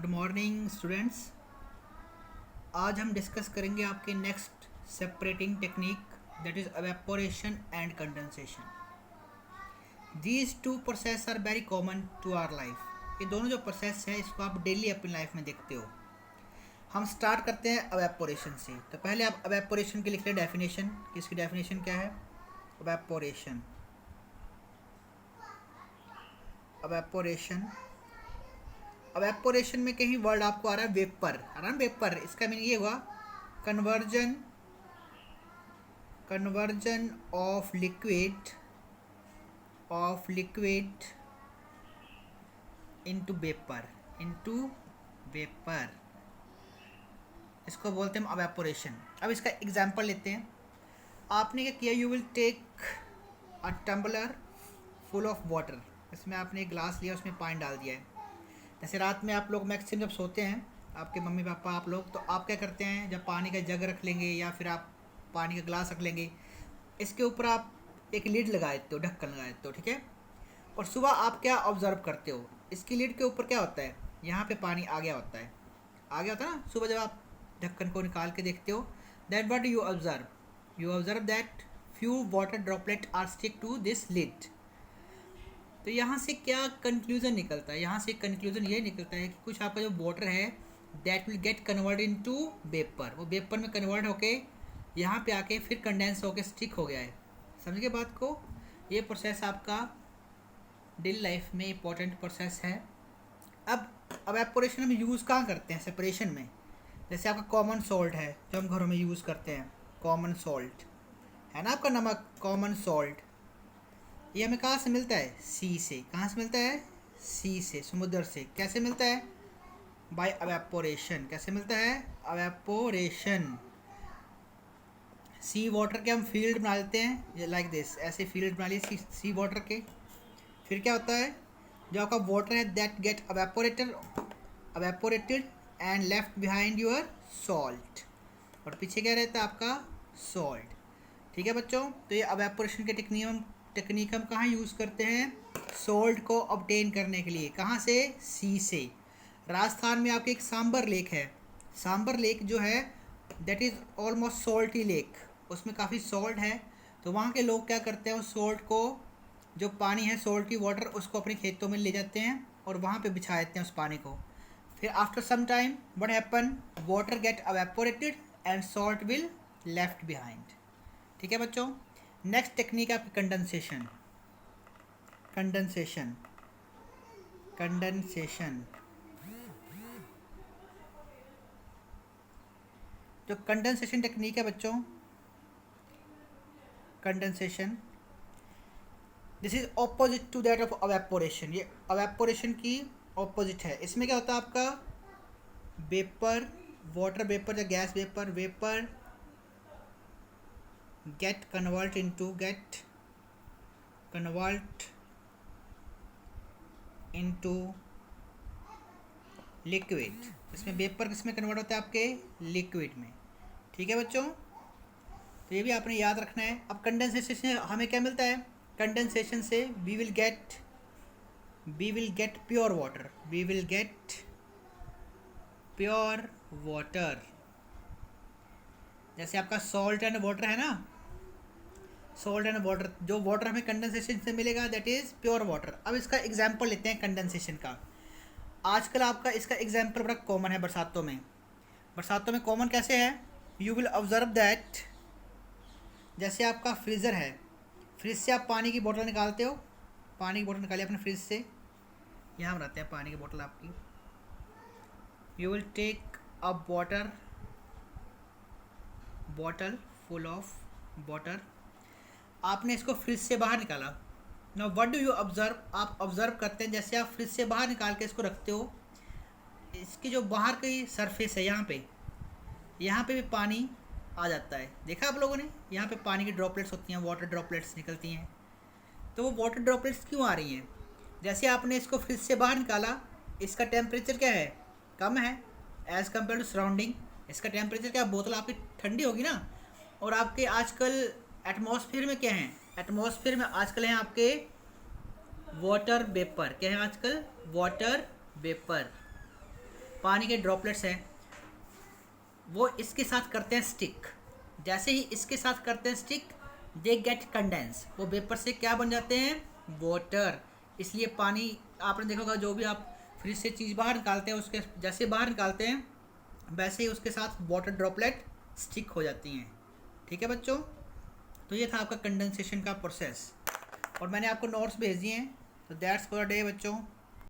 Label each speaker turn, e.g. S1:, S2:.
S1: Good morning students. आज हम discuss करेंगे आपके next separating technique that is evaporation and condensation. These two process are very common to our life. ये दोनों जो प्रोसेस है इसको आप डेली अपनी लाइफ में देखते हो। हम स्टार्ट करते हैं एवेपोरेशन से। तो पहले आप एवेपोरेशन की लिख लें डेफिनेशन कि इसकी डेफिनेशन क्या है। एवेपोरेशन एवेपोरेशन में कहीं वर्ड आपको आ रहा है वेपर, आ रहा है वेपर। इसका मीनिंग ये हुआ conversion of liquid into vapour. इसको बोलते हैं हम एवेपोरेशन। अब इसका एग्जांपल लेते हैं। आपने क्या किया, you will take a tumbler full of water. इसमें आपने एक ग्लास लिया, उसमें पानी डाल दिया है। जैसे रात में आप लोग मैक्सिमम जब सोते हैं, आपके मम्मी पापा आप लोग, तो आप क्या करते हैं, जब पानी का जग रख लेंगे या फिर आप पानी का ग्लास रख लेंगे, इसके ऊपर आप एक लीड लगा देते हो, ढक्कन लगा देते हो, ठीक है। और सुबह आप क्या ऑब्जर्व करते हो, इसकी लीड के ऊपर क्या होता है, यहाँ पे पानी आ गया होता है ना। सुबह जब आप ढक्कन को निकाल के देखते हो, that what you observe that few water droplet are stick to this lid. तो यहाँ से क्या कंक्लूज़न निकलता है, यहाँ से कंक्लूज़न ये निकलता है कि कुछ आपका जो वाटर है that will get convert into vapour. वो वेपर में कन्वर्ट होके यहाँ पे आके फिर कंडेंस होके स्टिक हो गया है। समझ गए बात को। ये प्रोसेस आपका डेली लाइफ में इंपॉर्टेंट प्रोसेस है। अब एवेपोरेशन हम यूज़ कहाँ करते हैं सेपरेशन में। जैसे आपका कॉमन सॉल्ट है जो हम घरों में यूज़ करते हैं, कॉमन सॉल्ट है ना, आपका नमक, कॉमन सॉल्ट। ये हमें कहाँ से मिलता है, सी से। कहाँ से मिलता है, सी से, समुद्र से। कैसे मिलता है, बाय एवेपोरेशन। कैसे मिलता है, एवेपोरेशन। सी वाटर के हम फील्ड बना लेते हैं लाइक दिस, ऐसे फील्ड बना लिए सी वाटर के। फिर क्या होता है, जो आपका वाटर है that get evaporated and left behind your salt. और पीछे क्या रहता है आपका सॉल्ट, ठीक है बच्चों। तो ये एवेपोरेशन के टेक्निक हम कहाँ यूज़ करते हैं, सॉल्ट को ऑब्टेन करने के लिए। कहाँ से, सी से। राजस्थान में आपके एक सांबर लेक है। सांबर लेक जो है that is almost salty lake, उसमें काफ़ी सॉल्ट है। तो वहाँ के लोग क्या करते हैं, उस सॉल्ट को, जो पानी है सॉल्टी वाटर, उसको अपने खेतों में ले जाते हैं और वहाँ पे बिछा देते हैं उस पानी को। फिर after some time what happen, water get evaporated and salt will left behind. ठीक है बच्चों। नेक्स्ट टेक्निक है आपकी कंडेंसेशन। जो कंडेंसेशन टेक्निक है बच्चों, condensation this is opposite to that of evaporation. ये एवेपोरेशन की ऑपोजिट है। इसमें क्या होता है आपका वेपर, वाटर वेपर या gas vapour get convert into liquid. इसमें वेपर किसमें कन्वर्ट होता है, आपके लिक्विड में। ठीक है बच्चों, तो ये भी आपने याद रखना है। अब कंडेंसेशन से हमें क्या मिलता है, कंडेंसेशन से we will get pure water. जैसे आपका सॉल्ट एंड वाटर है ना, सॉल्ट एंड वाटर, जो वाटर हमें कंडेंसेशन से मिलेगा दैट इज़ प्योर वाटर। अब इसका एग्जांपल लेते हैं कंडेंसेशन का। आजकल आपका इसका एग्जांपल बड़ा कॉमन है बरसातों में कॉमन कैसे है, यू विल ऑब्जर्व दैट, जैसे आपका फ्रीज़र है, फ्रिज से आप पानी की बोतल निकालते हो, पानी की बोतल निकालिए अपने फ्रिज से। यहाँ बनाते हैं पानी की बोतल आपकी। You will take a bottle full of water. आपने इसको फ्रिज से बाहर निकाला। Now what do you observe, आप ऑब्जर्व करते हैं जैसे आप फ्रिज से बाहर निकाल के इसको रखते हो, इसकी जो बाहर की सरफेस है यहाँ पे भी पानी आ जाता है। देखा आप लोगों ने, यहाँ पे पानी की ड्रॉपलेट्स होती हैं, वाटर ड्रॉपलेट्स निकलती हैं। तो वो वाटर ड्रॉपलेट्स क्यों आ रही हैं, जैसे आपने इसको फ्रिज से बाहर निकाला, इसका टेम्परेचर क्या है, कम है एज़ कम्पेयर टू सराउंडिंग। इसका टेम्परेचर क्या, बोतल आपकी ठंडी होगी ना। और आपके आजकल एटमॉस्फेयर में क्या है, एटमॉस्फेयर में आजकल हैं आपके वाटर वेपर। क्या है आजकल, वाटर वेपर। पानी के ड्रॉपलेट्स हैं वो इसके साथ करते हैं स्टिक। जैसे ही इसके साथ करते हैं स्टिक, दे गेट कंडेंस, वो वेपर से क्या बन जाते हैं, वाटर। इसलिए पानी आपने देखा होगा, जो भी आप फ्रिज से चीज़ बाहर निकालते हैं उसके जैसे बाहर निकालते हैं वैसे ही उसके साथ वाटर ड्रॉपलेट स्टिक हो जाती हैं। ठीक है बच्चों, तो ये था आपका कंडेंसेशन का प्रोसेस और मैंने आपको नोट्स भेज दिए हैं। तो दैट्स फॉर डे बच्चों।